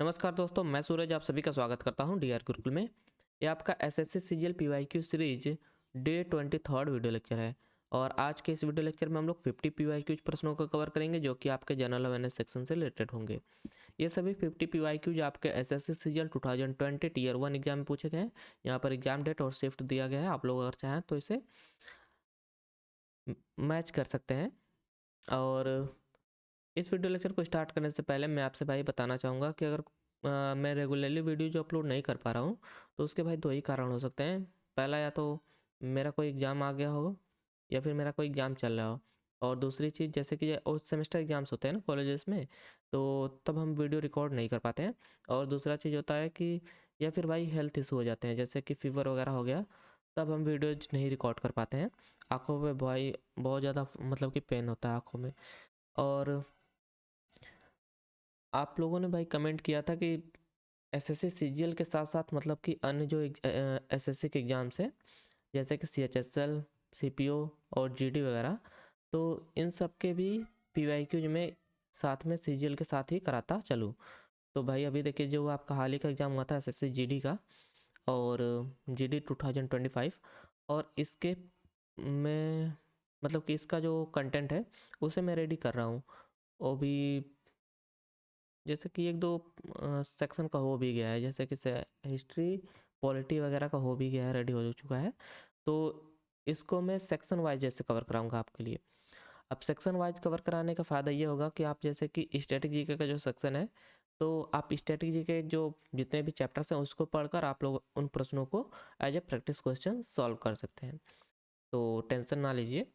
नमस्कार दोस्तों, मैं सूरज आप सभी का स्वागत करता हूं डीआर गुरुकुल में। ये आपका SSC CGL PYQ series day 23 video lecture है। और आज के इस वीडियो लेक्चर में हम लोग 50 पीवाईक्यूज प्रश्नों को कवर करेंगे जो कि आपके जनरल अवेयरनेस सेक्शन से रिलेटेड होंगे। ये सभी 50 पीवाईक्यूज आपके एसएससी सीजीएल 2020 टीयर 1 एग्जाम में पूछे गए हैं। यहाँ पर एग्जाम डेट और शिफ्ट दिया गया है, आप लोग अगर चाहें तो इसे मैच कर सकते हैं। और इस वीडियो लेक्चर को स्टार्ट करने से पहले मैं आपसे भाई बताना चाहूँगा कि अगर मैं रेगुलरली वीडियो जो अपलोड नहीं कर पा रहा हूँ तो उसके भाई दो ही कारण हो सकते हैं। पहला, या तो मेरा कोई एग्ज़ाम आ गया हो या फिर मेरा कोई एग्ज़ाम चल रहा हो। और दूसरी चीज़, जैसे कि उस सेमेस्टर एग्ज़ाम्स होते हैं ना कॉलेजेस में, तो तब हम वीडियो रिकॉर्ड नहीं कर पाते हैं। और दूसरा चीज़ होता है कि या फिर भाई हेल्थ इशू हो जाते हैं, जैसे कि फ़ीवर वगैरह हो गया, तब हम वीडियो नहीं रिकॉर्ड कर पाते हैं। आँखों में भाई बहुत ज़्यादा मतलब कि पेन होता है आँखों में। और आप लोगों ने भाई कमेंट किया था कि एसएससी सीजीएल के साथ साथ मतलब कि अन्य जो एसएससी के एग्ज़ाम्स हैं, जैसे कि सीएचएसएल, सीपीओ और जीडी वगैरह, तो इन सब के भी पीवाईक्यूज में साथ में सीजीएल के साथ ही कराता चलूँ। तो भाई अभी देखिए, जो आपका हाल ही का एग्ज़ाम हुआ था एसएससी जीडी का, और जीडी 2025, और इसके मैं मतलब कि इसका जो कंटेंट है उसे मैं रेडी कर रहा हूँ। वो भी जैसे कि एक दो सेक्शन का हो भी गया है, जैसे कि हिस्ट्री, पॉलिटी वगैरह का हो भी गया है, रेडी हो चुका है। तो इसको मैं सेक्शन वाइज जैसे कवर कराऊंगा आपके लिए। अब सेक्शन वाइज कवर कराने का फ़ायदा ये होगा कि आप जैसे कि स्टैटिक जीके का जो सेक्शन है, तो आप स्टैटिक जीके जो जितने भी चैप्टर्स हैं उसको पढ़कर आप लोग उन प्रश्नों को as a practice question solve कर सकते हैं। तो टेंशन ना लीजिए,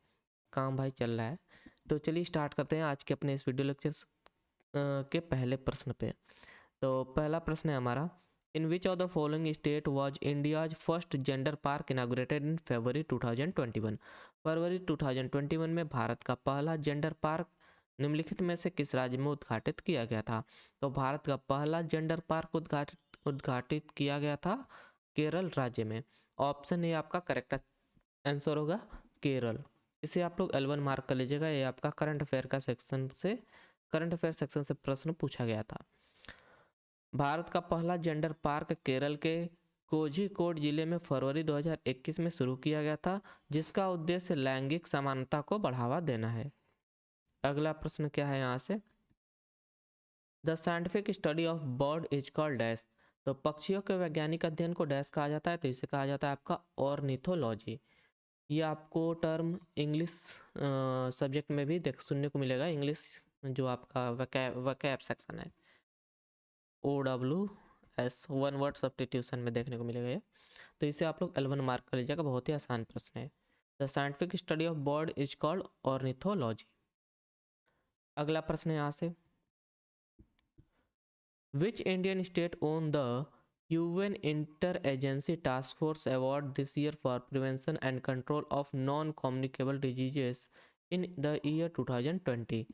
काम भाई चल रहा है। तो चलिए स्टार्ट करते हैं आज के अपने इस वीडियो लेक्चर के पहले प्रश्न पे। तो पहला प्रश्न है हमारा, in which of the following state was India's first gender park inaugurated in February 2021। फरवरी 2021 में भारत का पहला जेंडर पार्क निम्नलिखित में से किस राज्य में उद्घाटित किया गया था? तो भारत का पहला जेंडर पार्क उद्घाटित किया गया था केरल राज्य में। ऑप्शन ए आपका करेक्ट आंसर होगा केरल। इसे आप लोग L1 मार्क कर लीजिएगा, ये आपका करंट अफेयर सेक्शन से प्रश्न पूछा गया था। भारत का पहला जेंडर पार्क केरल के कोझिकोड जिले में फरवरी 2021 में शुरू किया गया था, जिसका उद्देश्य लैंगिक समानता को बढ़ावा देना है। अगला प्रश्न क्या है यहाँ से, the scientific study of bird is called dash. तो पक्षियों के वैज्ञानिक अध्ययन को डैश कहा जाता है, तो इसे कहा जाता है आपका ऑर्निथोलॉजी। ये आपको टर्म इंग्लिश सब्जेक्ट में भी देख सुनने को मिलेगा। इंग्लिश जो आपका वकैब सेक्शन है, OWS वन वर्ड सब्स्टिट्यूशन में देखने को मिलेगा ये। तो इसे आप लोग L1 मार्क कर लीजिएगा, बहुत ही आसान प्रश्न है। The scientific study of bird is called ornithology. अगला प्रश्न है यहाँ से, विच Indian state own the UN inter agency task force award this year for prevention and control of non communicable diseases in the year 2020।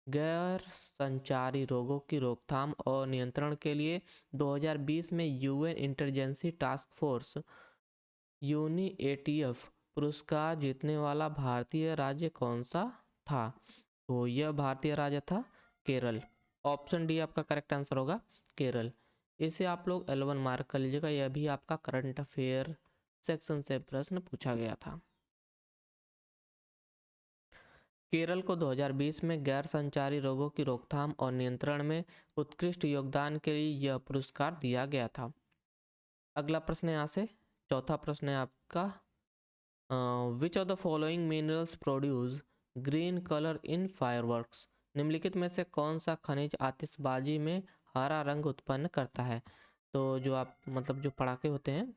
गैर संचारी रोगों की रोकथाम और नियंत्रण के लिए 2020 में UN interagency task force UNI ATF पुरस्कार जीतने वाला भारतीय राज्य कौन सा था? तो यह भारतीय राज्य था केरल। ऑप्शन डी आपका करेक्ट आंसर होगा केरल। इसे आप लोग L1 मार्क कर लीजिएगा, यह भी आपका करंट अफेयर सेक्शन से प्रश्न पूछा गया था। केरल को 2020 में गैर संचारी रोगों की रोकथाम और नियंत्रण में उत्कृष्ट योगदान के लिए यह पुरस्कार दिया गया था। अगला प्रश्न यहाँ से चौथा प्रश्न है आपका, विच of the following minerals produce green colour in fireworks. निम्नलिखित में से कौन सा खनिज आतिशबाजी में हरा रंग उत्पन्न करता है? तो जो आप मतलब जो पटाखे होते हैं,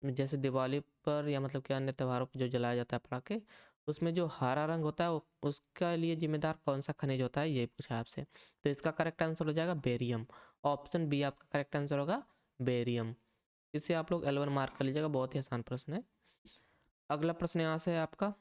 जैसे दिवाली पर या मतलब कि अन्य त्योहारों पर जो जलाया जाता है पटाखे, उसमें जो हरा रंग होता है उसका लिए जिम्मेदार कौन सा खनिज होता है, ये पूछा आपसे। तो इसका करेक्ट आंसर हो जाएगा बेरियम। ऑप्शन बी आपका करेक्ट आंसर होगा बेरियम। इसे आप लोग L1 मार्क कर लीजिएगा, बहुत ही आसान प्रश्न है। अगला प्रश्न यहाँ से है आपका,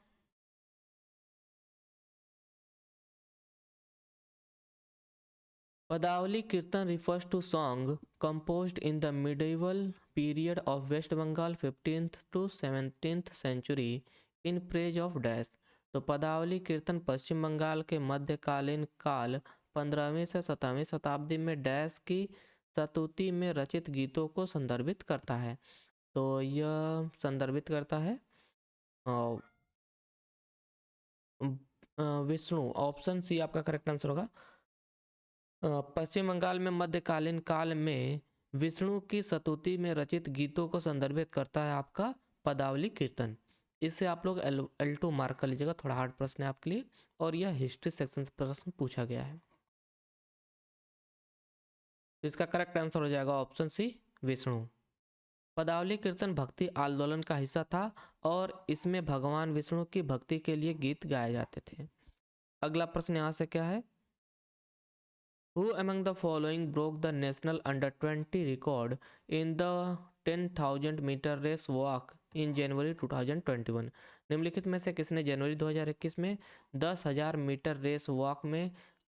पदावली कीर्तन refers to song composed in the medieval period of West Bengal 15th to 17th century in praise of dash। तो पदावली कीर्तन पश्चिम बंगाल के मध्यकालीन काल 15वीं से 17वीं शताब्दी में डैश की स्तुति में रचित गीतों को संदर्भित करता है? तो यह संदर्भित करता है अ, विष्णु। ऑप्शन सी आपका करेक्ट आंसर होगा। पश्चिम बंगाल में मध्यकालीन काल में विष्णु की स्तुति में रचित गीतों को संदर्भित करता है आपका पदावली कीर्तन। इसे आप लोग L2 मार्क कर लीजिएगा, थोड़ा हार्ड प्रश्न है आपके लिए, और यह हिस्ट्री सेक्शन से प्रश्न पूछा गया है। इसका करेक्ट आंसर हो जाएगा ऑप्शन सी, विष्णु। पदावली कीर्तन भक्ति आंदोलन का हिस्सा था और इसमें भगवान विष्णु की भक्ति के लिए गीत गाए जाते थे। अगला प्रश्न यहाँ से क्या है? Who among the following broke the national under-20 record in the 10,000 meter race walk in January 2021? निम्नलिखित में से किसने जनवरी 2021 में 10,000 मीटर रेस वॉक में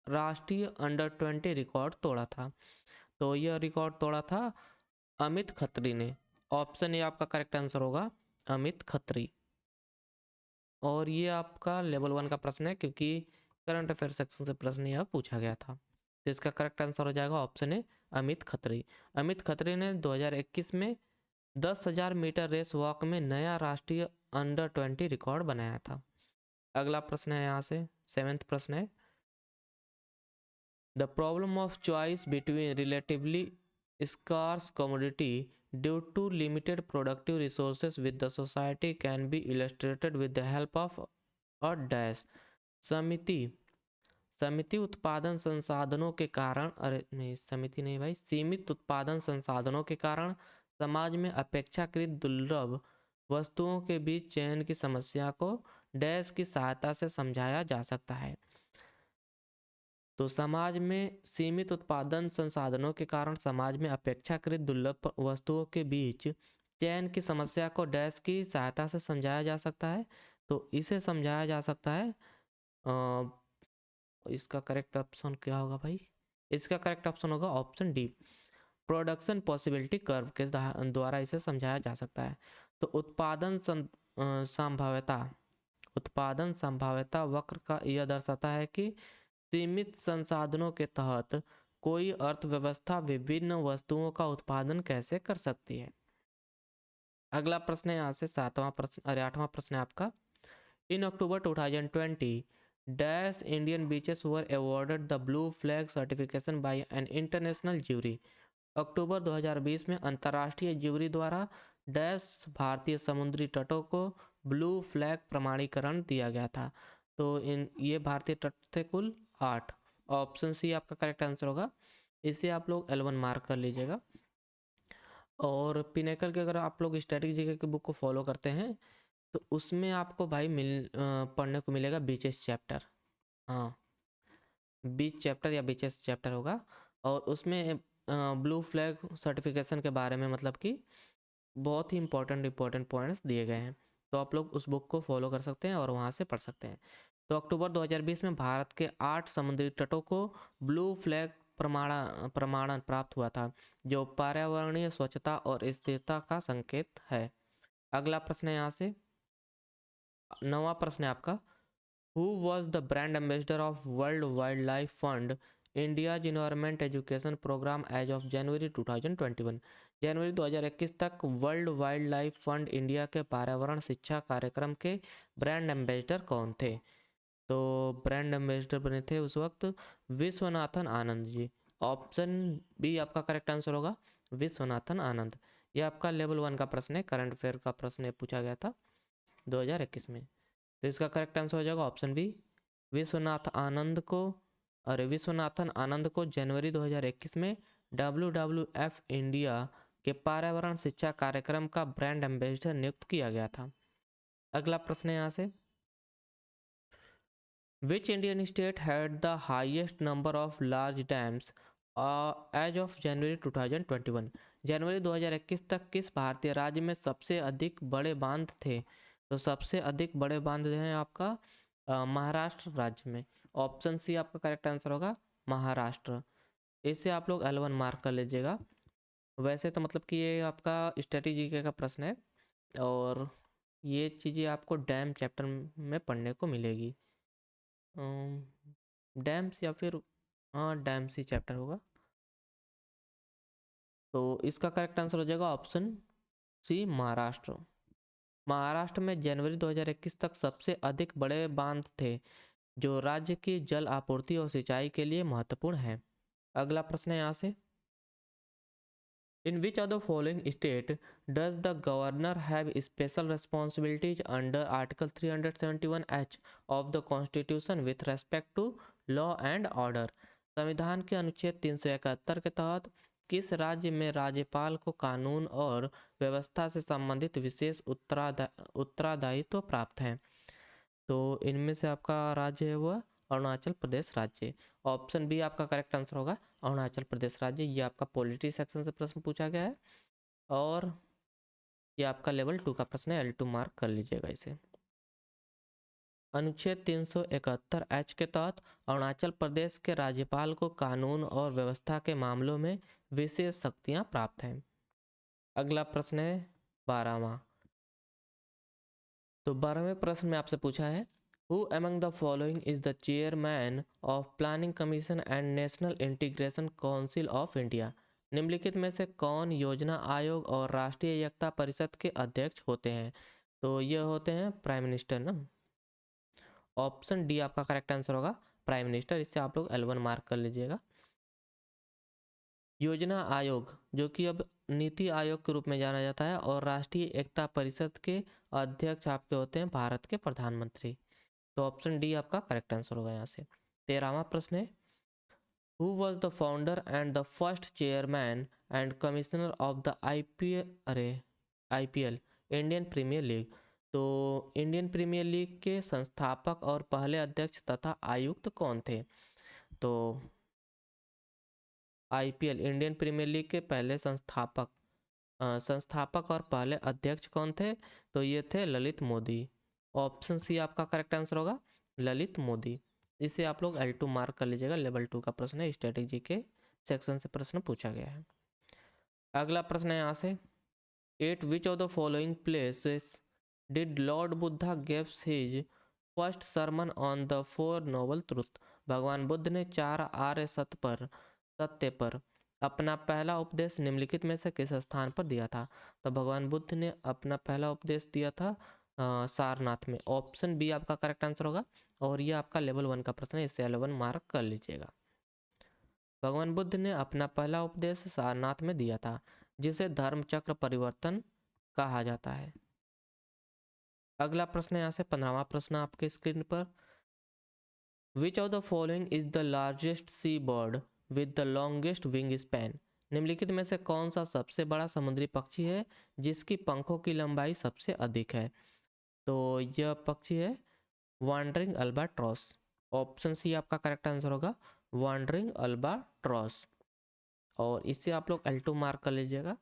राष्ट्रीय अंडर-20 रिकॉर्ड तोड़ा था? तो यह रिकॉर्ड तोड़ा था अमित खत्री ने। ऑप्शन ए आपका करेक्ट आंसर होगा, अमित खत्री। और ये आपका लेवल 1 का प्रश्न है, क्योंकि करंट अफेयर सेक्शन से प्रश्न यह पूछा गया था। तो इसका करेक्ट आंसर हो जाएगा ऑप्शन ए, अमित खत्री। अमित खत्री ने 2021 में 10,000 मीटर रेस वॉक में नया राष्ट्रीय अंडर-20 रिकॉर्ड बनाया था। अगला प्रश्न है यहाँ से 7th प्रश्न है, the problem of choice between relatively scarce commodity due to limited productive resources with the society can be illustrated with the help of a dash। समिति उत्पादन संसाधनों के कारण, अरे नहीं समिति नहीं भाई, सीमित उत्पादन संसाधनों के कारण समाज में अपेक्षाकृत दुर्लभ वस्तुओं के बीच चयन की समस्या को डैश की सहायता से समझाया जा सकता है। तो समाज में सीमित उत्पादन संसाधनों के कारण समाज में अपेक्षाकृत दुर्लभ वस्तुओं के बीच चयन की समस्या को डैश की सहायता से समझाया जा सकता है। तो इसे समझाया जा सकता है, इसका करेक्ट ऑप्शन क्या होगा भाई? इसका करेक्ट ऑप्शन होगा option D, production possibility curve के द्वारा इसे समझाया जा सकता है। तो उत्पादन संभाव्यता वक्र का यह दर्शाता है कि सीमित संसाधनों के तहत कोई अर्थव्यवस्था विभिन्न वस्तुओं का उत्पादन कैसे कर सकती है। अगला प्रश्न है यहाँ से 8वां प्रश्न है आपका, in October 2020 dash Indian beaches were awarded the blue flag certification by an international jury. अक्टूबर 2020 में अंतर्राष्ट्रीय ज्यूरी द्वारा डैश भारतीय समुद्री तटों को ब्लू फ्लैग प्रमाणीकरण दिया गया था। तो ये भारतीय तट थे कुल 8। ऑप्शन सी आपका करेक्ट आंसर होगा। इसे आप लोग L1 मार्क कर लीजिएगा। और पिनेकल के अगर आप लोग स्टैटिक जीके की बुक को फॉलो करते हैं तो उसमें आपको भाई पढ़ने को मिलेगा बीचेस चैप्टर। हाँ, बीच चैप्टर या बीचेस चैप्टर होगा, और उसमें ब्लू फ्लैग सर्टिफिकेशन के बारे में मतलब कि बहुत ही इंपॉर्टेंट पॉइंट्स दिए गए हैं। तो आप लोग उस बुक को फॉलो कर सकते हैं और वहाँ से पढ़ सकते हैं। तो अक्टूबर 2020 में भारत के 8 समुद्री तटों को ब्लू फ्लैग प्रमाणन प्राप्त हुआ था, जो पर्यावरणीय स्वच्छता और स्थिरता का संकेत है। अगला प्रश्न है यहाँ से 9वां प्रश्न है आपका, who was the brand ambassador of world wildlife fund India's environment education programme as of January 2021। जनवरी 2021 तक world wildlife fund India के पर्यावरण शिक्षा कार्यक्रम के ब्रांड एम्बेसडर कौन थे? तो ब्रांड एम्बेसडर बने थे उस वक्त विश्वनाथन आनंद जी। ऑप्शन बी आपका करेक्ट आंसर होगा, विश्वनाथन आनंद। ये आपका लेवल 1 का प्रश्न है, करंट अफेयर का प्रश्न पूछा गया था 2021 में। तो इसका करेक्ट आंसर हो जाएगा ऑप्शन बी, विश्वनाथन आनंद को जनवरी 2021 में WWF इंडिया के पर्यावरण शिक्षा कार्यक्रम का ब्रांड एम्बेसडर नियुक्त किया गया था। अगला प्रश्न है यहाँ से, Which Indian state had the highest number of large dams as of January 2021? जनवरी 2021 तक किस भारतीय राज्य में सबसे अधिक बड़े बांध थे? तो सबसे अधिक बड़े बांध हैं आपका महाराष्ट्र राज्य में। ऑप्शन सी आपका करेक्ट आंसर होगा, महाराष्ट्र। इसे आप लोग L1 मार्क कर लीजिएगा। वैसे तो मतलब कि ये आपका स्ट्रेटेजी का प्रश्न है, और ये चीज़ें आपको डैम चैप्टर में पढ़ने को मिलेगी। डैम्स या फिर हाँ, डैम्सी चैप्टर होगा। तो इसका करेक्ट आंसर हो जाएगा ऑप्शन सी, महाराष्ट्र। महाराष्ट्र में जनवरी 2021 तक सबसे अधिक बड़े बांध थे जो राज्य की जल आपूर्ति और सिंचाई के लिए महत्वपूर्ण है। अगला प्रश्न है यहाँ से, in which of the following state does the governor have special responsibilities under article 371H of the constitution with respect to law and order. संविधान के अनुच्छेद 371 के तहत किस राज्य में राज्यपाल को कानून और व्यवस्था से संबंधित विशेष उत्तरदायित्व प्राप्त है? तो इनमें से आपका राज्य है वह अरुणाचल प्रदेश राज्य। ऑप्शन बी आपका करेक्ट आंसर होगा, अरुणाचल प्रदेश राज्य। ये आपका पॉलिटी सेक्शन से प्रश्न पूछा गया है और ये आपका लेवल 2 का प्रश्न है, L2 मार्क कर लीजिएगा इसे। अनुच्छेद 371H के तहत अरुणाचल प्रदेश के राज्यपाल को कानून और व्यवस्था के मामलों में विशेष शक्तियां प्राप्त हैं। अगला प्रश्न है 12वां। तो 12वें प्रश्न में आपसे पूछा है, who among the following is the chairman of planning commission and national integration council of India? निम्नलिखित में से कौन योजना आयोग और राष्ट्रीय एकता परिषद के अध्यक्ष होते हैं? तो ये होते हैं प्राइम मिनिस्टर ना। ऑप्शन डी आपका करेक्ट आंसर होगा, प्राइम मिनिस्टर। इससे आप लोग L1 मार्क कर लीजिएगा। योजना आयोग जो कि अब नीति आयोग के रूप में जाना जाता है और राष्ट्रीय एकता परिषद के अध्यक्ष आपके होते हैं भारत के प्रधानमंत्री। तो ऑप्शन डी आपका करेक्ट आंसर होगा यहाँ से। 13वां प्रश्न है, who was the founder and the first chairman and commissioner of the IPL Indian premier league? तो इंडियन प्रीमियर लीग के संस्थापक और पहले अध्यक्ष तथा आयुक्त कौन थे? तो IPL इंडियन प्रीमियर लीग के पहले संस्थापक और पहले अध्यक्ष कौन थे? तो ये थे ललित मोदी। ऑप्शन सी आपका करेक्ट आंसर होगा, ललित मोदी। इसे आप लोग L2 मार्क कर लीजिएगा, लेवल 2 का प्रश्न है, स्ट्रेटेजी के सेक्शन से प्रश्न पूछा गया है। अगला प्रश्न है यहाँ से, at which of the following places did lord Buddha gives his first sermon on the 4 noble truth? भगवान बुद्ध ने 4 आर्य सत्य पर अपना पहला उपदेश निम्नलिखित में से किस स्थान पर दिया था? तो भगवान बुद्ध ने अपना पहला उपदेश दिया था सारनाथ में। ऑप्शन बी आपका करेक्ट आंसर होगा और ये आपका लेवल 1 का प्रश्न है, इसे L1 मार्क कर लीजिएगा। भगवान बुद्ध ने अपना पहला उपदेश सारनाथ में दिया था, जिसे धर्म चक्र परिवर्तन कहा जाता है। अगला प्रश्न यहाँ से 15वां प्रश्न आपके स्क्रीन पर, which of the following is the largest C bird with the longest wing span? निम्नलिखित में से कौन सा सबसे बड़ा समुद्री पक्षी है जिसकी पंखों की लंबाई सबसे अधिक है? तो यह पक्षी है वांडरिंग अल्बाट्रॉस। ऑप्शन सी आपका करेक्ट आंसर होगा, वांडरिंग अल्बाट्रॉस। और इससे आप लोग L2 मार्क कर लीजिएगा।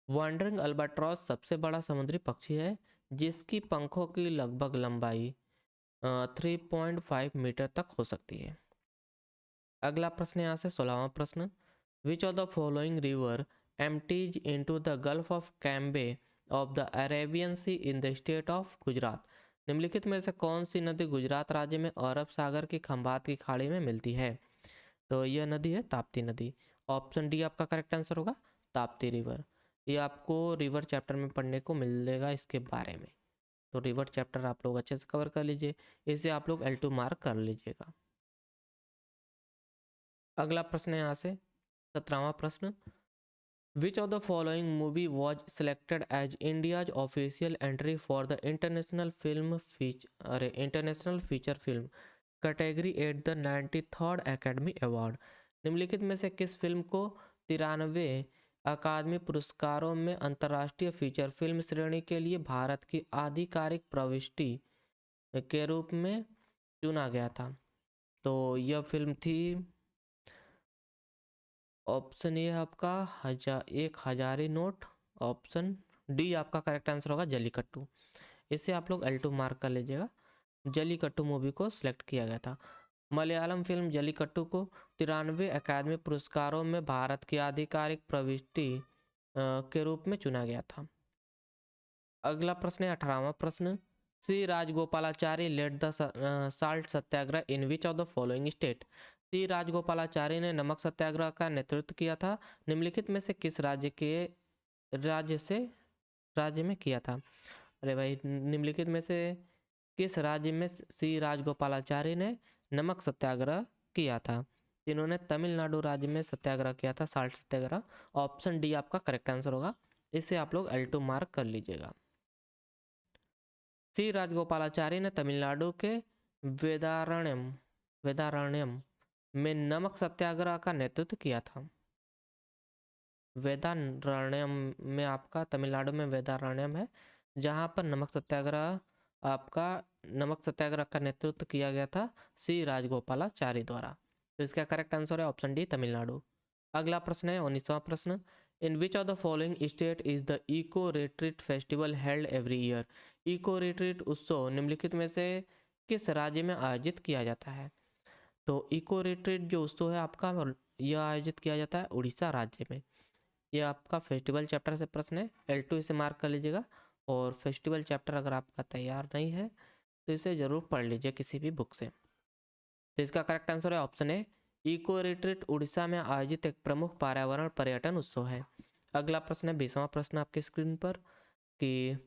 वांडरिंग अल्बाट्रॉस सबसे बड़ा समुद्री पक्षी है जिसकी पंखों की लगभग लंबाई 3.5 मीटर तक हो सकती है। अगला प्रश्न यहाँ से 16वां प्रश्न, which of the following river empties into the gulf of Cambay of the Arabian sea in the state of Gujarat? निम्नलिखित में से कौन सी नदी गुजरात राज्य में अरब सागर की खंबात की खाड़ी में मिलती है? तो यह नदी है ताप्ती नदी। ऑप्शन डी आपका करेक्ट आंसर होगा, ताप्ती रिवर। ये आपको रिवर चैप्टर में पढ़ने को मिलेगा इसके बारे में, तो रिवर चैप्टर आप लोग अच्छे से कवर कर लीजिए, इसे आप लोग L2 मार्क कर लीजिएगा। अगला प्रश्न है यहाँ से 17वां प्रश्न, which of the following movie was selected as India's official entry for the international feature film category at the 93rd academy award? निम्नलिखित में से किस फिल्म को 93वें अकादमी पुरस्कारों में अंतर्राष्ट्रीय फीचर फिल्म श्रेणी के लिए भारत की आधिकारिक प्रविष्टि के रूप में चुना गया था? तो यह फिल्म थी, ऑप्शन ए आपका एक हजारी नोट। ऑप्शन डी आपका करेक्ट आंसर होगा, जल्लीकट्टू। इसे आप लोग L2 मार्क कर लीजिएगा। जल्लीकट्टू मूवी को सिलेक्ट किया गया था। मलयालम फिल्म जल्लीकट्टू को 93वें अकादमी पुरस्कारों में भारत की आधिकारिक प्रविष्टि के रूप में चुना गया था। अगला प्रश्न है 18वां प्रश्न, C Rajagopalachari led the salt satyagraha in which of the following state. C Rajagopalachari ने नमक सत्याग्रह का नेतृत्व किया था, निम्नलिखित में से किस राज्य में किया था। अरे भाई, निम्नलिखित में से किस राज्य में सी राजगोपालाचारी ने नमक सत्याग्रह किया था। इन्होंने तमिलनाडु राज्य में सत्याग्रह किया था, साल्ट सत्याग्रह। ऑप्शन डी आपका करेक्ट आंसर होगा। इसे आप लोग L2 मार्क कर लीजिएगा। सी राजगोपालाचारी ने तमिलनाडु के वेदारण्यम में नमक सत्याग्रह का नेतृत्व किया था। वेदारण्यम में आपका, तमिलनाडु में वेदारण्यम है, जहाँ पर नमक सत्याग्रह का नेतृत्व किया गया था सी राजगोपालाचारी द्वारा। तो इसका करेक्ट आंसर है ऑप्शन डी, तमिलनाडु। अगला प्रश्न है 19वां प्रश्न। In which of the following state is the eco retreat festival held every year. Eco retreat उत्सव निम्नलिखित में से किस राज्य में आयोजित किया जाता है। तो इको रिट्रीट जो उत्सव है आपका, यह आयोजित किया जाता है उड़ीसा राज्य में। यह आपका फेस्टिवल चैप्टर से प्रश्न है, L2 इसे मार्क कर लीजिएगा। और फेस्टिवल चैप्टर अगर आपका तैयार नहीं है तो इसे जरूर पढ़ लीजिए किसी भी बुक से। तो इसका करेक्ट आंसर है option A, eco retreat Orissa में आयोजित एक प्रमुख पर्यावरण पर्यटन उत्सव है। अगला प्रश्न है 20वां प्रश्न आपकी स्क्रीन पर कि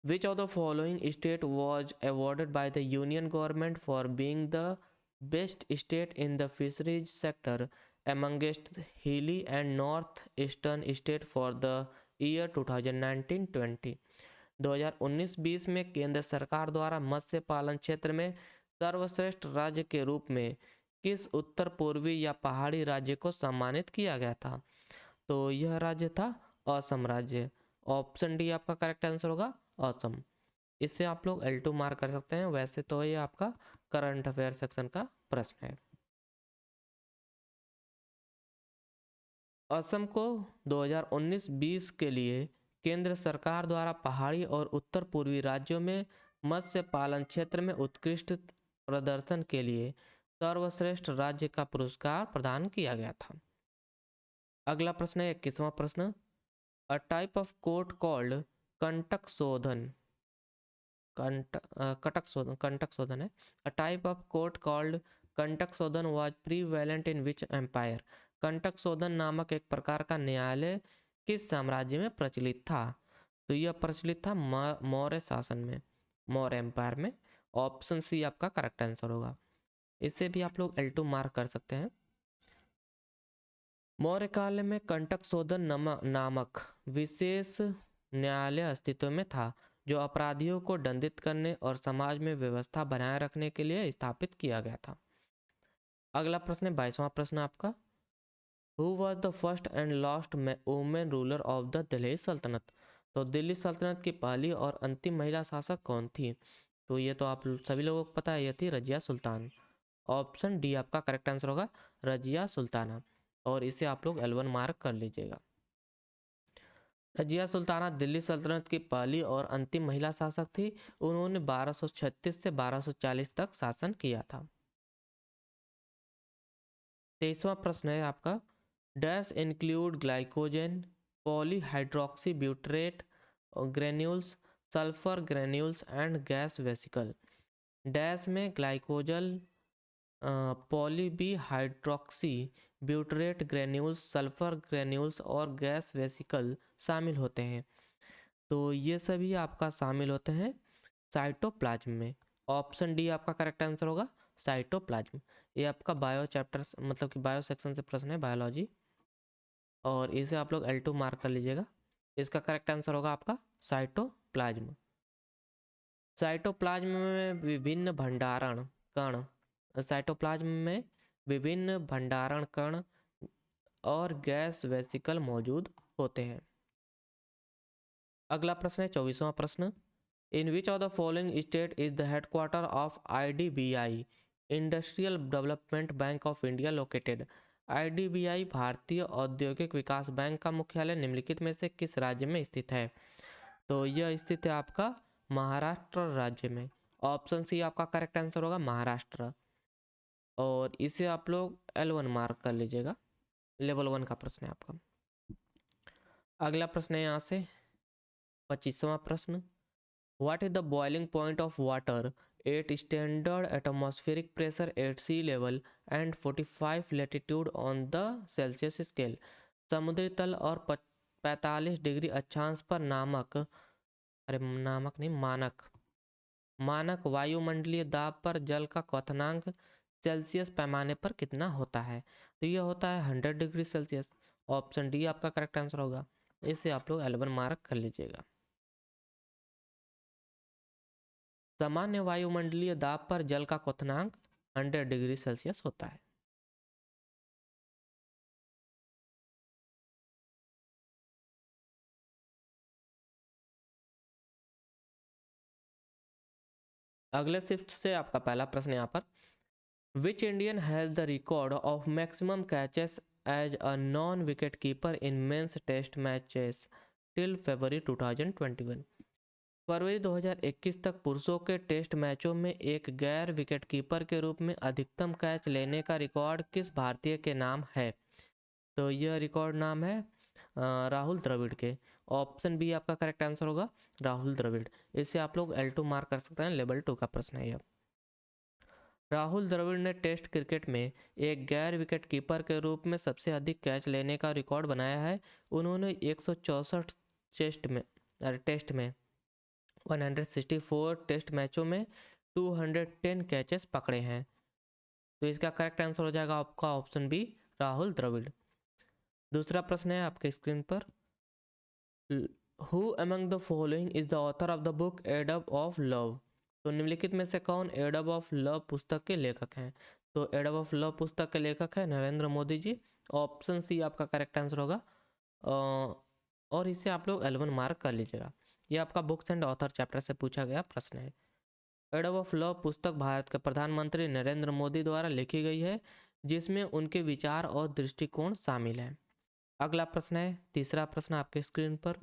विच of the following state was awarded by the union government for being the best state in the fisheries sector amongst hilly and north eastern state for the year 2019-20। 2019-20 में केंद्र सरकार द्वारा मत्स्य पालन क्षेत्र में सर्वश्रेष्ठ राज्य के रूप में किस उत्तर पूर्वी या पहाड़ी राज्य को सम्मानित किया गया था। तो यह राज्य था असम राज्य। ऑप्शन डी आपका करेक्ट आंसर होगा, असम। इससे आप लोग L2 मार्क कर सकते हैं। वैसे तो ये आपका करंट अफेयर सेक्शन का प्रश्न है। असम को 2019-20 के लिए केंद्र सरकार द्वारा पहाड़ी और उत्तर पूर्वी राज्यों में मत्स्य पालन क्षेत्र में उत्कृष्ट प्रदर्शन के लिए सर्वश्रेष्ठ राज्य का पुरस्कार प्रदान किया गया था। अगला प्रश्न है 21वां प्रश्न। A type of court called Kantaka Shodhana है। A type of court called Kantaka Shodhana was prevalent in which empire. Kantaka Shodhana नामक एक प्रकार का न्यायालय किस साम्राज्य में प्रचलित था। तो यह प्रचलित था मौर्य शासन में, मौर्य एम्पायर में। ऑप्शन सी आपका करेक्ट आंसर होगा। इसे भी आप लोग L2 मार्क कर सकते हैं। मौर्य काल में कंटक शोधन नामक विशेष न्यायालय अस्तित्व में था, जो अपराधियों को दंडित करने और समाज में व्यवस्था बनाए रखने के लिए स्थापित किया गया था। अगला प्रश्न है 22वां प्रश्न आपका। Who was the first and last women ruler of the Delhi सल्तनत। तो दिल्ली सल्तनत की पहली और अंतिम महिला शासक कौन थी। तो ये तो आप सभी लोगों को पता है, यह थी रजिया सुल्तान। ऑप्शन डी आपका करेक्ट आंसर होगा, रजिया सुल्ताना। और इसे आप लोग L1 मार्क कर लीजिएगा। रजिया सुल्ताना दिल्ली सल्तनत की पहली और अंतिम महिला शासक थी। उन्होंने 1236 से 1240 तक शासन किया था। 23वां प्रश्न है आपका। Dash include glycogen, polyhydroxy butyrate granules, sulphur granules and gas vesicle. Dash में ग्लाइकोजल, पॉलीबीहाइड्रोक्सी ब्यूटरेट ग्रेन्यूल्स, सल्फर ग्रेन्यूल्स और गैस वेसिकल शामिल होते हैं। तो ये सभी आपका शामिल होते हैं साइटोप्लाज्म में। ऑप्शन डी आपका करेक्ट आंसर होगा, साइटोप्लाज्म। ये आपका बायो चैप्टर मतलब कि बायो सेक्शन से प्रश्न है, बायोलॉजी। और इसे आप लोग L2 मार्क कर लीजिएगा। इसका करेक्ट आंसर होगा आपका साइटोप्लाज्म। साइटोप्लाज्म में विभिन्न भंडारण कण, साइटोप्लाज्म में विभिन्न भंडारण कण और गैस वेसिकल मौजूद होते हैं। अगला प्रश्न है 24वां प्रश्न। In which of the following state is the headquarter of IDBI, industrial development bank of India located. IDBI भारतीय औद्योगिक विकास बैंक का मुख्यालय निम्नलिखित में से किस राज्य में स्थित है। तो यह स्थित है आपका महाराष्ट्र राज्य में। ऑप्शन सी आपका करेक्ट आंसर होगा, महाराष्ट्र। और इसे आप लोग L1 मार्क कर लीजिएगा। लेवल 1 का प्रश्न है आपका। अगला प्रश्न है यहाँ से 25वां प्रश्न। What is the boiling point of water at standard atmospheric pressure at sea level and 45 latitude on the Celsius scale. समुद्री तल और 45 डिग्री अक्षांश पर नामक नहीं, मानक वायुमंडलीय दाब पर जल का क्वथनांक सेल्सियस पैमाने पर कितना होता है? तो ये होता है 100 डिग्री सेल्सियस। ऑप्शन डी आपका करेक्ट आंसर होगा। इसे आप लोग 11 मार्क कर लीजिएगा। सामान्य वायुमंडलीय दाब पर जल का क्वथनांक 100 डिग्री सेल्सियस होता है। अगले शिफ्ट से आपका पहला प्रश्न यहाँ पर, which Indian has the record of maximum catches as a non wicket keeper in men's test matches till February 2021। फरवरी 2021 तक पुरुषों के टेस्ट मैचों में एक गैर विकेट कीपर के रूप में अधिकतम कैच लेने का रिकॉर्ड किस भारतीय के नाम है? तो यह रिकॉर्ड नाम है राहुल द्रविड़ के। ऑप्शन बी आपका करेक्ट आंसर होगा, राहुल द्रविड़। इसे आप लोग L2 मार्क कर सकते हैं, लेवल 2 का प्रश्न है यह। राहुल द्रविड़ ने टेस्ट क्रिकेट में एक गैर विकेट कीपर के रूप में सबसे अधिक कैच लेने का रिकॉर्ड बनाया है। उन्होंने 164 टेस्ट में 164 टेस्ट मैचों में 210 कैचेस पकड़े हैं। तो इसका करेक्ट आंसर हो जाएगा आपका ऑप्शन बी, राहुल द्रविड़। दूसरा प्रश्न है आपके स्क्रीन पर, who among the following is the author of the book एडब ऑफ लव। तो निम्नलिखित में से कौन एडब ऑफ लव पुस्तक के लेखक हैं? तो एडब ऑफ लव पुस्तक के लेखक है नरेंद्र मोदी जी। ऑप्शन सी आपका करेक्ट आंसर होगा। और इसे आप लोग 11 मार्क कर लीजिएगा। ये आपका बुक्स एंड ऑथर चैप्टर से पूछा गया प्रश्न है। एडब ऑफ लव पुस्तक भारत के प्रधानमंत्री नरेंद्र मोदी द्वारा लिखी गई है, जिसमें उनके विचार और दृष्टिकोण शामिल हैं। अगला प्रश्न है, तीसरा प्रश्न आपके स्क्रीन पर,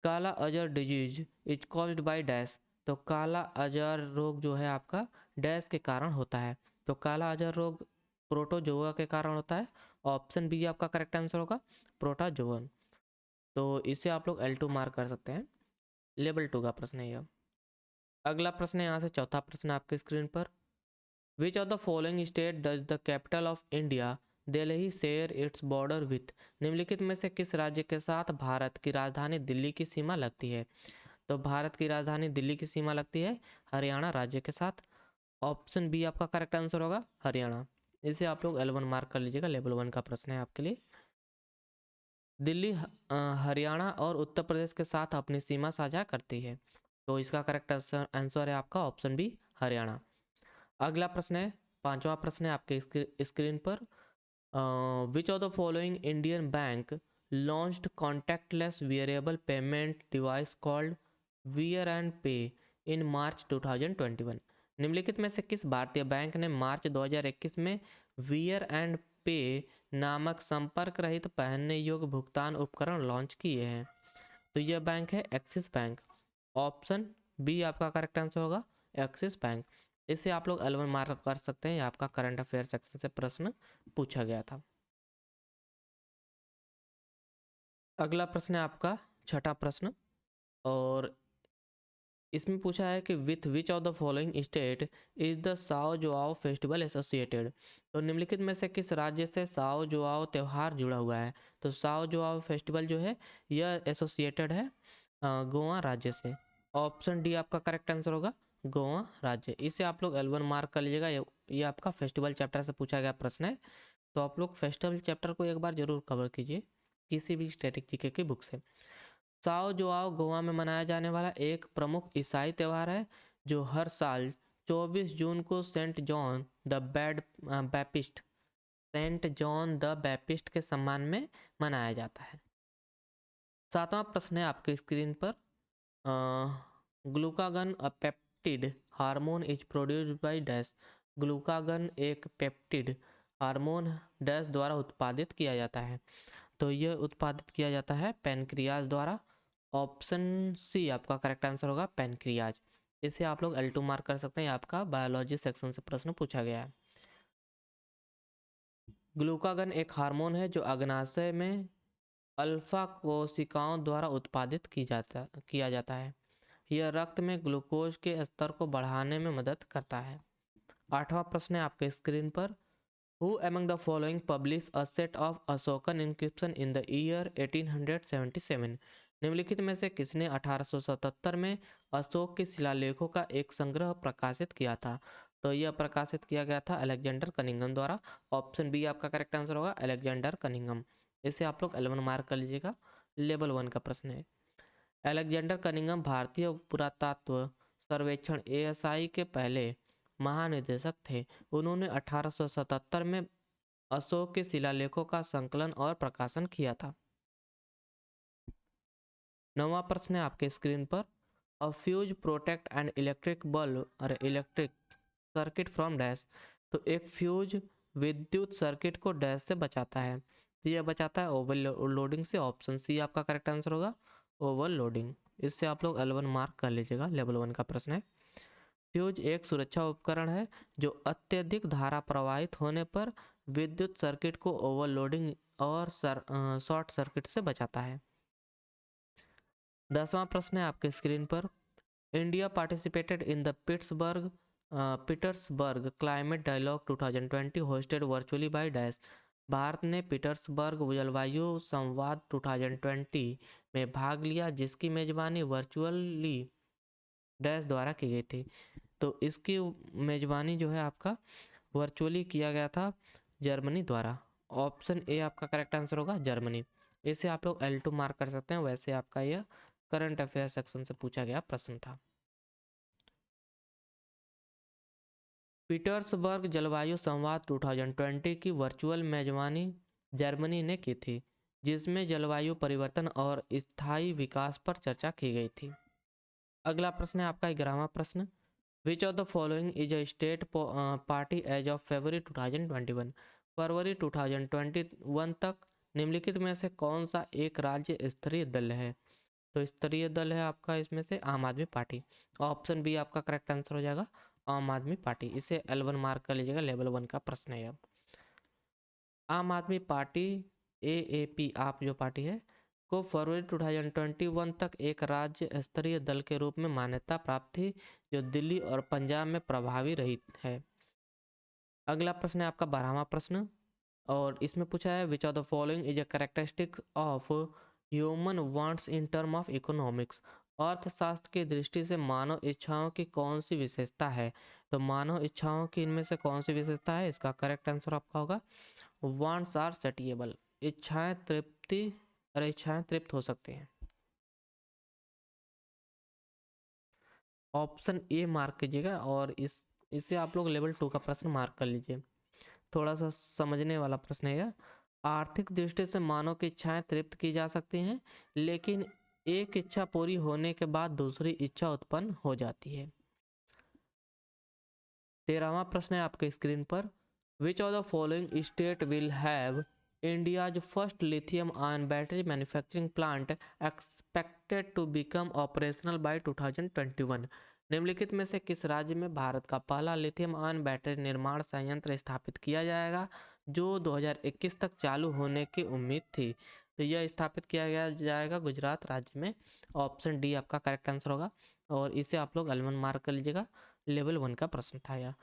काला Azhar disease is caused by dash. तो काला अजहर रोग जो है आपका डैश के कारण होता है। तो काला अजहर रोग प्रोटोजोआ के कारण होता है। ऑप्शन बी आपका करेक्ट आंसर होगा, प्रोटोजोअन। तो इसे आप लोग L2 मार्क कर सकते हैं, लेवल 2 का प्रश्न है यह। अगला प्रश्न है यहाँ से चौथा प्रश्न आपके स्क्रीन पर, which of the following state does the capital of India Delhi share its border with. निम्नलिखित में से किस राज्य के साथ भारत की राजधानी दिल्ली की सीमा लगती है? तो भारत की राजधानी दिल्ली की सीमा लगती है हरियाणा राज्य के साथ। ऑप्शन बी आपका करेक्ट आंसर होगा, हरियाणा। इसे आप लोग L1 मार्क कर लीजिएगा, लेवल 1 का प्रश्न है आपके लिए। दिल्ली हरियाणा और उत्तर प्रदेश के साथ अपनी सीमा साझा करती है। तो इसका करेक्ट आंसर है आपका ऑप्शन बी, हरियाणा। अगला प्रश्न है, पांचवा प्रश्न है आपके स्क्रीन पर, which of the following Indian bank launched contactless wearable payment device called wear and पे इन मार्च 2021। निम्नलिखित में से किस भारतीय बैंक ने मार्च 2021 में वियर एंड पे नामक संपर्क रहित पहनने योग्य भुगतान उपकरण लॉन्च किए हैं? तो यह बैंक है एक्सिस बैंक। ऑप्शन बी आपका करेक्ट आंसर होगा, एक्सिस बैंक। इसे आप लोग L1 मार्क कर सकते हैं, ये आपका करंट अफेयर सेक्शन से प्रश्न पूछा गया था। अगला प्रश्न है आपका छठा प्रश्न, और इसमें पूछा है कि with which of the following state is the Sao Joao festival associated. तो निम्नलिखित में से किस राज्य से साओ जोआओ त्यौहार जुड़ा हुआ है? तो साओ जोआओ फेस्टिवल जो है यह एसोसिएटेड है गोवा राज्य से। ऑप्शन डी आपका करेक्ट आंसर होगा, गोवा राज्य। इसे आप लोग L1 मार्क कर लीजिएगा, ये आपका फेस्टिवल चैप्टर से पूछा गया प्रश्न है। तो आप लोग फेस्टिवल चैप्टर को एक बार जरूर कवर कीजिए किसी भी स्टैटिक जीके की बुक से। साओ जोआओ गोवा में मनाया जाने वाला एक प्रमुख ईसाई त्यौहार है, जो हर साल 24 जून को सेंट जॉन द बैपिस्ट के सम्मान में मनाया जाता है। सातवां प्रश्न है आपके स्क्रीन पर, glucagon a peptide hormone is produced by dash. Glucagon एक पेप्टिड हार्मोन डैश द्वारा उत्पादित किया जाता है। तो यह उत्पादित किया जाता है पैनक्रियाज द्वारा। ऑप्शन सी आपका करेक्ट आंसर होगा, पैनक्रियाज। इसे आप लोग L2 मार्क कर सकते हैं, आपका बायोलॉजी सेक्शन से प्रश्न पूछा गया है। ग्लूकागन एक हार्मोन है जो अग्नाशय में अल्फा कोशिकाओं द्वारा उत्पादित किया जाता है। यह रक्त में ग्लूकोज के स्तर को बढ़ाने में मदद करता है। 8वां प्रश्न है आपके स्क्रीन पर, who among the following published a set of Ashokan inscription in the year 1877? निम्नलिखित में से किसने 1877 में अशोक के शिलालेखों का एक संग्रह प्रकाशित किया था? तो यह प्रकाशित किया गया था अलेक्जेंडर कनिंघम द्वारा। ऑप्शन बी आपका करेक्ट आंसर होगा, अलेक्जेंडर कनिंघम। इसे आप लोग L1 मार्क कर लीजिएगा, लेवल 1 का प्रश्न है। अलेक्जेंडर कनिंघम भारतीय पुरातत्व सर्वेक्षण ASI के पहले महानिदेशक थे। उन्होंने 1877 में अशोक के शिलालेखों का संकलन और प्रकाशन किया था। 9वां प्रश्न है आपके स्क्रीन पर, अ fuse protect an electric bulb और इलेक्ट्रिक सर्किट फ्रॉम डैश। तो एक फ्यूज विद्युत सर्किट को डैश से बचाता है। यह बचाता है ओवरलोडिंग से। ऑप्शन सी आपका करेक्ट आंसर होगा, ओवरलोडिंग। इससे आप लोग L1 मार्क कर लीजिएगा, लेवल 1 का प्रश्न है। फ्यूज एक सुरक्षा उपकरण है जो अत्यधिक धारा प्रवाहित होने पर विद्युत सर्किट को ओवरलोडिंग और शॉर्ट सर्किट से बचाता है। 10वां प्रश्न है आपके स्क्रीन पर, India participated in the Petersberg climate dialogue 2020 hosted virtually by dash. भारत ने पीटर्सबर्ग जलवायु संवाद 2020 में भाग लिया, जिसकी मेजबानी वर्चुअली डैश द्वारा की गई थी। तो इसकी मेजबानी जो है आपका वर्चुअली किया गया था जर्मनी द्वारा। ऑप्शन ए आपका करेक्ट आंसर होगा, जर्मनी। इसे आप लोग L2 मार्क कर सकते हैं। वैसे आपका यह करंट अफेयर सेक्शन से पूछा गया प्रश्न था। पीटर्सबर्ग जलवायु संवाद 2020 की वर्चुअल मेजबानी जर्मनी ने की थी, जिसमें जलवायु परिवर्तन और स्थायी विकास पर चर्चा की गई थी। अगला प्रश्न है आपका 11वां प्रश्न, which of the following is a state party as of February 2021? फरवरी 2021 तक निम्नलिखित में से कौन सा एक राज्य स्तरीय दल है? तो स्तरीय दल है आपका इसमें से आम आदमी पार्टी। ऑप्शन बी आपका करेक्ट आंसर हो जाएगा, आम आदमी पार्टी। इसे L1 मार्क कर लीजिएगा, लेवल 1 का प्रश्न है। अब आम आदमी पार्टी AAP आप जो पार्टी है को फरवरी 2021 तक एक राज्य स्तरीय दल के रूप में मान्यता प्राप्त थी, जो दिल्ली और पंजाब में प्रभावी रही है। अगला प्रश्न है आपका 12वां प्रश्न, और इसमें पूछा है विच of the following is a characteristic of human wants in term of economics? अर्थशास्त्र की दृष्टि से मानव इच्छाओं की कौन सी विशेषता है? तो मानव इच्छाओं की इनमें से कौन सी विशेषता है? इसका करेक्ट आंसर आपका होगा, वांट्स आर सेटिएबल। इच्छाएं तृप्त हो सकती हैं। ऑप्शन ए मार्क कीजिएगा, और इसे आप लोग लेवल 2 का प्रश्न मार्क कर लीजिए। थोड़ा सा समझने वाला प्रश्न है यह। आर्थिक दृष्टि से मानव की इच्छाएं तृप्त की जा सकती हैं, लेकिन एक इच्छा पूरी होने के बाद दूसरी इच्छा उत्पन्न हो जाती है। 13वां प्रश्न है आपके स्क्रीन पर, which of the following state will have India's first lithium ion battery manufacturing plant expected to become operational by 2021? निम्नलिखित में से किस राज्य में भारत का पहला लिथियम आयन बैटरी निर्माण संयंत्र स्थापित किया जाएगा, जो 2021 तक चालू होने की उम्मीद थी? तो यह स्थापित किया जाएगा गुजरात राज्य में। ऑप्शन डी आपका करेक्ट आंसर होगा, और इसे आप लोग L1 मार्क कर लीजिएगा, लेवल 1 का प्रश्न था यह।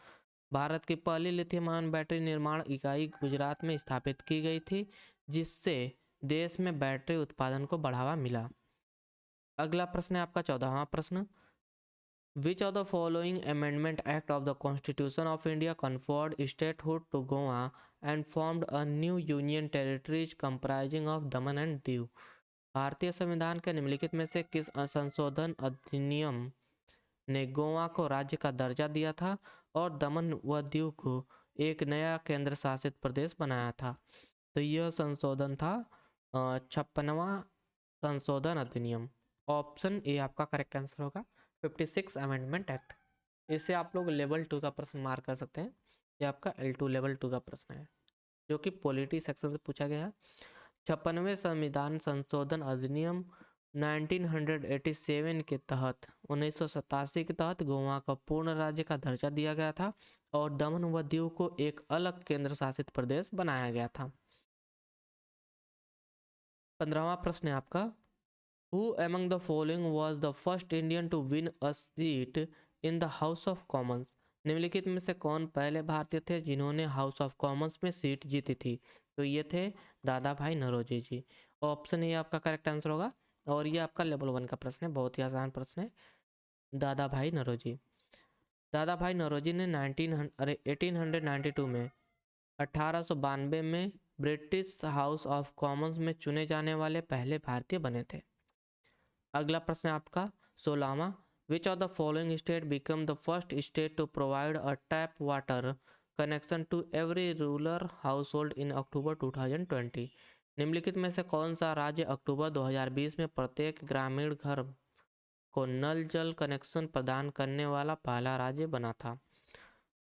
भारत की पहली लिथियम आयन बैटरी निर्माण इकाई गुजरात में स्थापित की गई थी, जिससे देश में बैटरी उत्पादन को बढ़ावा मिला। अगला प्रश्न है आपका 14वां प्रश्न, which of the following amendment act of the constitution of India conferred statehood to Goa and formed a new union territories comprising of Daman and Diu? भारतीय संविधान के निम्नलिखित में से किस संशोधन अधिनियम ने गोवा को राज्य का दर्जा दिया था और दमन व दीव को एक नया केंद्र शासित प्रदेश बनाया था? तो यह संशोधन था 56वां संशोधन अधिनियम। ऑप्शन ए आपका करेक्ट आंसर होगा, 56 अमेंडमेंट एक्ट। इसे आप लोग लेवल 2 का प्रश्न मार्क कर सकते हैं। ये आपका L2 लेवल 2 का प्रश्न है, जो कि पॉलिटी सेक्शन से पूछा गया है। 56वें संविधान संशोधन अधिनियम 1987 के तहत 1987 के तहत गोवा को पूर्ण राज्य का दर्जा दिया गया था और दमन व दीव को एक अलग केंद्र शासित प्रदेश बनाया गया था। 15वां प्रश्न है आपका, who among the following was the first Indian to win a seat in the House of Commons? निम्नलिखित में से कौन पहले भारतीय थे जिन्होंने हाउस ऑफ कॉमन्स में सीट जीती थी? तो ये थे दादा भाई नौरोजी जी। ऑप्शन ए आपका करेक्ट आंसर होगा, और ये आपका लेवल 1 का प्रश्न है, बहुत ही आसान प्रश्न है। दादा भाई नौरोजी। दादा भाई नौरोजी ने 1892 में 1892 में ब्रिटिश हाउस ऑफ कॉमन्स में चुने जाने वाले पहले भारतीय बने थे। अगला प्रश्न है आपका 16वां, which of the following state become the first state to provide a tap water connection to every rural household in October 2020? निम्नलिखित में से कौन सा राज्य अक्टूबर 2020 में प्रत्येक ग्रामीण घर को नल जल कनेक्शन प्रदान करने वाला पहला राज्य बना था?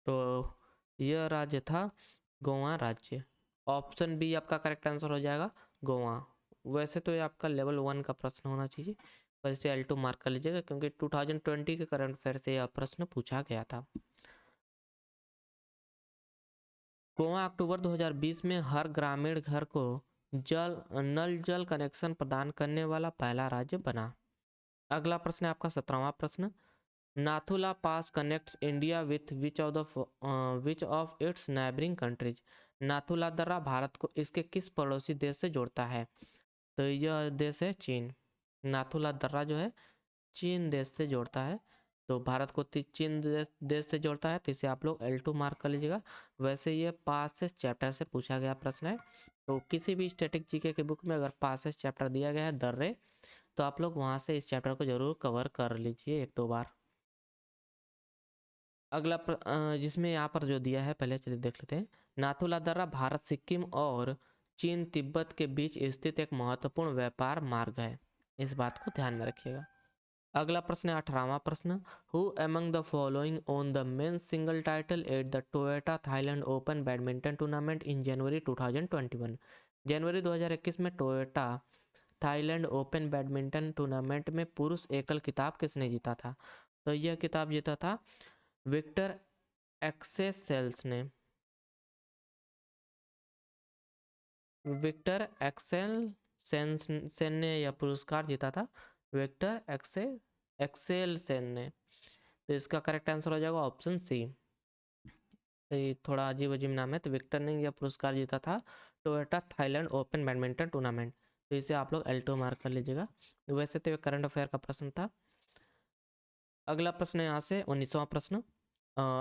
तो यह राज्य था गोवा राज्य। ऑप्शन बी आपका करेक्ट आंसर हो जाएगा, गोवा। वैसे तो ये आपका लेवल 1 का प्रश्न होना चाहिए, पर इसे L2 मार्क कर लीजिएगा क्योंकि 2020 के करंट अफेयर से यह प्रश्न पूछा गया था। गोवा अक्टूबर 2020 में हर ग्रामीण घर को नल जल कनेक्शन प्रदान करने वाला पहला राज्य बना। अगला प्रश्न है आपका 17वां प्रश्न, Nathula pass connects India with which of its neighbouring countries? Nathula दर्रा भारत को इसके किस पड़ोसी देश से जोड़ता है? तो यह देश है चीन। नाथुला दर्रा जो है चीन देश से जोड़ता है, तो भारत को चीन देश से जोड़ता है, तो इसे आप लोग L2 मार्क कर लीजिएगा। वैसे ये पासेस चैप्टर से पूछा गया प्रश्न है, तो किसी भी स्टैटिक जीके के बुक में अगर पासेस चैप्टर दिया गया है दर्रे, तो आप लोग वहाँ से इस चैप्टर को जरूर कवर कर लीजिए 1-2 बार। अगला जिसमें यहाँ पर जो दिया है, पहले चलिए देख लेते हैं। नाथुला दर्रा भारत, सिक्किम और चीन तिब्बत के बीच स्थित एक महत्वपूर्ण व्यापार मार्ग है, इस बात को ध्यान में रखिएगा। अगला प्रश्न है 18वां प्रश्न, who among the following won the men's single title at the Toyota Thailand open badminton tournament in January 2021? जनवरी 2021 में Toyota Thailand open badminton tournament में पुरुष एकल खिताब किसने जीता था? तो यह खिताब जीता था विक्टर एक्सेल्सेन ने। विक्टर एक्सेल्सेन ने यह पुरस्कार जीता था, विक्टर एक्सेल्सेन ने। तो इसका करेक्ट आंसर हो जाएगा ऑप्शन सी। ये थोड़ा अजीब अजीब नाम है, तो विक्टर ने यह पुरस्कार जीता था Toyota Thailand open badminton tournament, तो इसे आप लोग L2 मार्क कर लीजिएगा। वैसे तो ये करंट अफेयर का प्रश्न था। अगला प्रश्न है यहाँ से 19वां प्रश्न,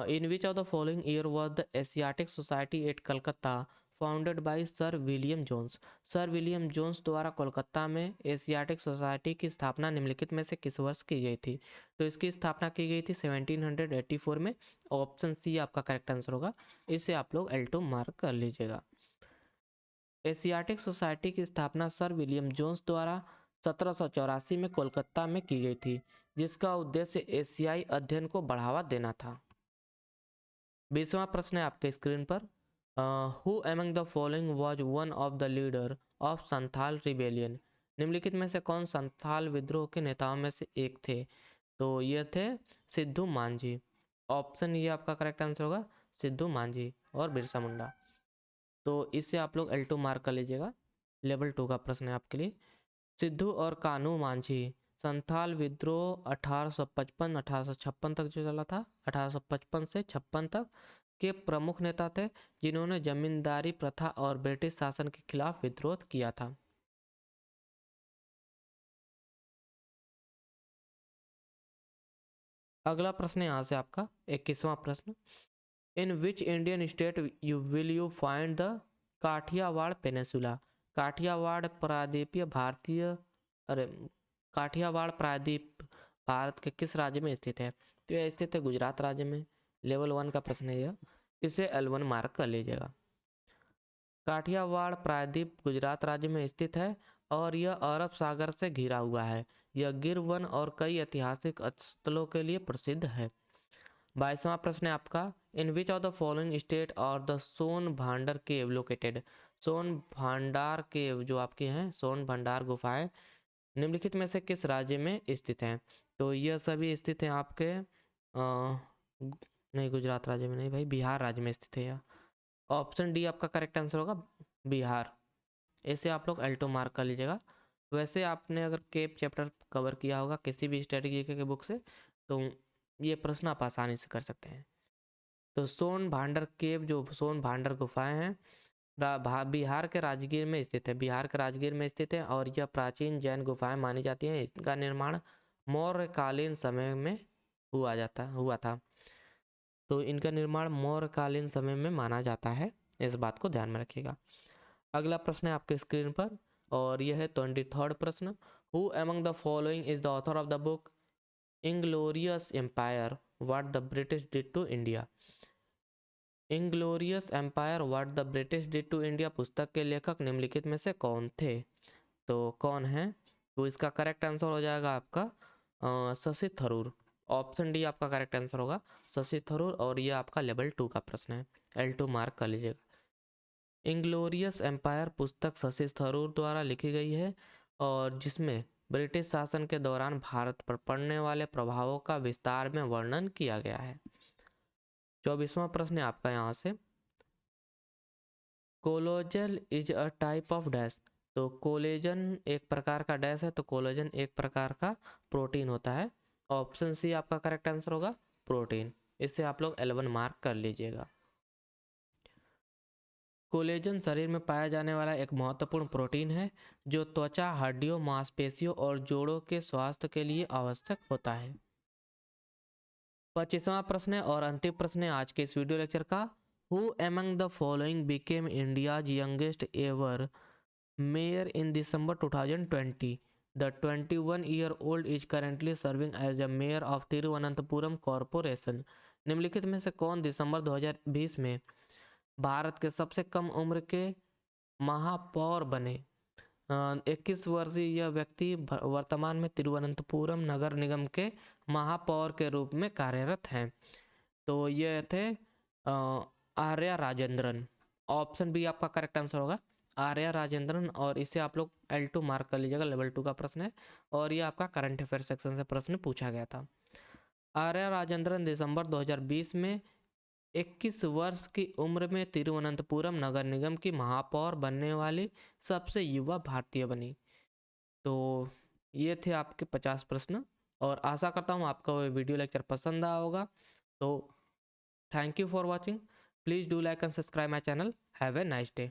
in which of the following year was the Asiatic society at Calcutta founded by sir William Jones? Sir William Jones द्वारा कोलकाता में एशियाटिक सोसाइटी की स्थापना निम्नलिखित में से किस वर्ष की गई थी? तो इसकी स्थापना की गई थी 1784 में। ऑप्शन सी आपका करेक्ट आंसर होगा, इसे आप लोग L2 मार्क कर लीजिएगा। एशियाटिक सोसाइटी की स्थापना सर विलियम जोन्स द्वारा 1784 में कोलकाता में की गई थी, जिसका उद्देश्य एशियाई अध्ययन को बढ़ावा देना था। 20वां प्रश्न है आपके स्क्रीन पर, who among the following was one of the leader of Santhal rebellion? निम्नलिखित में से कौन संथाल विद्रोह के नेताओं में से एक थे? तो ये थे सिद्धू मांझी। ऑप्शन ये आपका करेक्ट आंसर होगा, सिद्धू मांझी और बिरसा मुंडा। तो इसे आप लोग L2 मार्क कर लीजिएगा, लेवल 2 का प्रश्न है आपके लिए। सिद्धू और कान्हू मांझी संथाल विद्रोह 1855-1856 तक जो चला था, 1855 से 56 तक के प्रमुख नेता थे, जिन्होंने जमींदारी प्रथा और ब्रिटिश शासन के खिलाफ विद्रोह किया था। अगला प्रश्न यहाँ से आपका 21वां प्रश्न, in which Indian state you find the Kathiawar peninsula? Kathiawar प्रायद्वीपीय भारतीय अरे काठियावाड़ प्रायद्वीप भारत के किस राज्य में स्थित है? तो यह स्थित है गुजरात राज्य में। लेवल 1 का प्रश्न है यह, इसे L1 मार्क कर लीजिएगा। काठियावाड़ प्रायद्वीप गुजरात राज्य में स्थित है और यह अरब सागर से घिरा हुआ है। यह गिर वन और कई ऐतिहासिक स्थलों के लिए प्रसिद्ध है। 22वां प्रश्न है आपका, in which of the following state are the Son Bhandar cave located? सोन भांडार केव जो आपके हैं, सोन भंडार गुफाएं निम्नलिखित में से किस राज्य में स्थित हैं? तो यह सभी स्थित हैं आपके नहीं गुजरात राज्य में नहीं भाई, बिहार राज्य में स्थित है यह। ऑप्शन डी आपका करेक्ट आंसर होगा, बिहार। इसे आप लोग L2 मार्क कर लीजिएगा। वैसे आपने अगर केप चैप्टर कवर किया होगा किसी भी स्ट्रेटजी के बुक से, तो ये प्रश्न आप आसानी से कर सकते हैं। तो सोन भांडर केव, जो सोन भांडर गुफाएं हैं, बिहार के राजगीर में स्थित है, बिहार के राजगीर में स्थित है और यह प्राचीन जैन गुफाएं मानी जाती हैं। इसका निर्माण मौर्यकालीन समय में हुआ था। तो इनका निर्माण मौर्यकालीन समय में माना जाता है, इस बात को ध्यान में रखिएगा। अगला प्रश्न है आपके स्क्रीन पर और यह है 23rd प्रश्न। Who among the following is the author of the book inglorious empire what the British did to India. Inglorious empire what the British did to India पुस्तक के लेखक निम्नलिखित में से कौन थे? तो कौन है? तो इसका करेक्ट आंसर हो जाएगा आपका शशि थरूर। ऑप्शन डी आपका करेक्ट आंसर होगा, शशि थरूर। और ये आपका लेवल 2 का प्रश्न है, L2 मार्क कर लीजिएगा। इंग्लोरियस एम्पायर पुस्तक शशि थरूर द्वारा लिखी गई है और जिसमें ब्रिटिश शासन के दौरान भारत पर पड़ने वाले प्रभावों का विस्तार में वर्णन किया गया है। 24वां प्रश्न है आपका यहाँ से, collagen is a type of dash. तो कोलेजन एक प्रकार का डैश है, तो कोलेजन एक प्रकार का प्रोटीन होता है। ऑप्शन सी आपका करेक्ट आंसर होगा, प्रोटीन। इससे आप लोग L1 मार्क कर लीजिएगा। कोलेजन शरीर में पाया जाने वाला एक महत्वपूर्ण प्रोटीन है जो त्वचा, हड्डियों, मांसपेशियों और जोड़ों के स्वास्थ्य के लिए आवश्यक होता है। 25वां प्रश्न है और अंतिम प्रश्न है आज के इस वीडियो लेक्चर का। Who among the following became India's youngest ever mayor in December 2020? The 21-year-old is currently serving as a mayor of Thiruvananthapuram corporation. निम्नलिखित में से कौन दिसंबर 2020 में भारत के सबसे कम उम्र के महापौर बने? 21 वर्षीय यह व्यक्ति वर्तमान में तिरुवनंतपुरम नगर निगम के महापौर के रूप में कार्यरत हैं। तो ये थे आर्या राजेंद्रन। ऑप्शन बी आपका करेक्ट आंसर होगा, आर्या राजेंद्रन। और इसे आप लोग L2 मार्क कर लीजिएगा, लेवल 2 का प्रश्न है और ये आपका करंट अफेयर सेक्शन से प्रश्न पूछा गया था। आर्या राजेंद्रन दिसंबर 2020 में 21 वर्ष की उम्र में तिरुवनंतपुरम नगर निगम की महापौर बनने वाली सबसे युवा भारतीय बनी। तो ये थे आपके 50 प्रश्न और आशा करता हूँ आपको ये वीडियो लेक्चर पसंद आया होगा। तो thank you for watching. Please do like and subscribe my channel. Have a nice day.